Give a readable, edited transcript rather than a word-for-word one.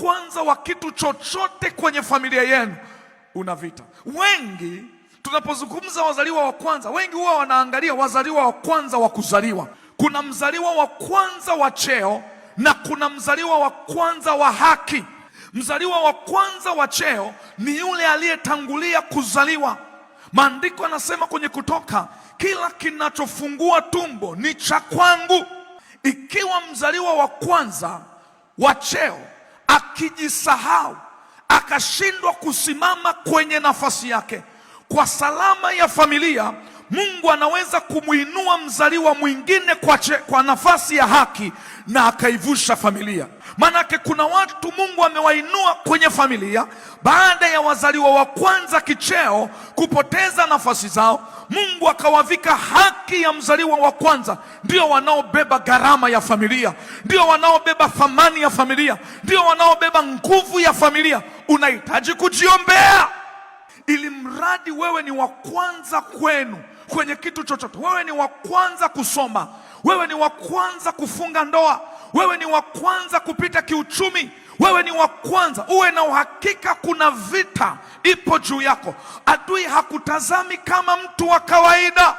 kwanza wa kitu chochote kwenye familia yenu, una vita. Wengi tunapozungumza wazaliwa wa kwanza, wengi huwa wanaangalia wazaliwa wa kwanza wa kuzaliwa. Kuna mzaliwa wa kwanza wa cheo na kuna mzaliwa wa kwanza wa haki. Mzaliwa wa kwanza wa cheo ni yule aliyetangulia kuzaliwa. Maandiko yanasema kwenye Kutoka, kila kinachofungua tumbo ni cha kwangu. Ikiwa mzaliwa wa kwanza wa cheo akijisahau, akashindwa kusimama kwenye nafasi yake kwa salama ya familia, Mungu anaweza kumuinua mzaliwa mwingine kwa nafasi ya haki na akaivusha familia. Manake kuna watu Mungu amewainua kwenye familia baada ya wazaliwa wa kwanza kicheo kupoteza nafasi zao, Mungu akawavika haki ya mzaliwa wa kwanza. Ndio wanaobeba gharama ya familia, ndio wanaobeba thamani ya familia, ndio wanaobeba nguvu ya familia. Unahitaji kujiombea, ili mradi wewe ni wa kwanza kwenu kwenye kitu chochote. Wewe ni wa kwanza kusoma, wewe ni wa kwanza kufunga ndoa, wewe ni wa kwanza kupita kiuchumi, wewe ni wa kwanza. Uwe na uhakika kuna vita ipo juu yako. Adui hakutazami kama mtu wa kawaida.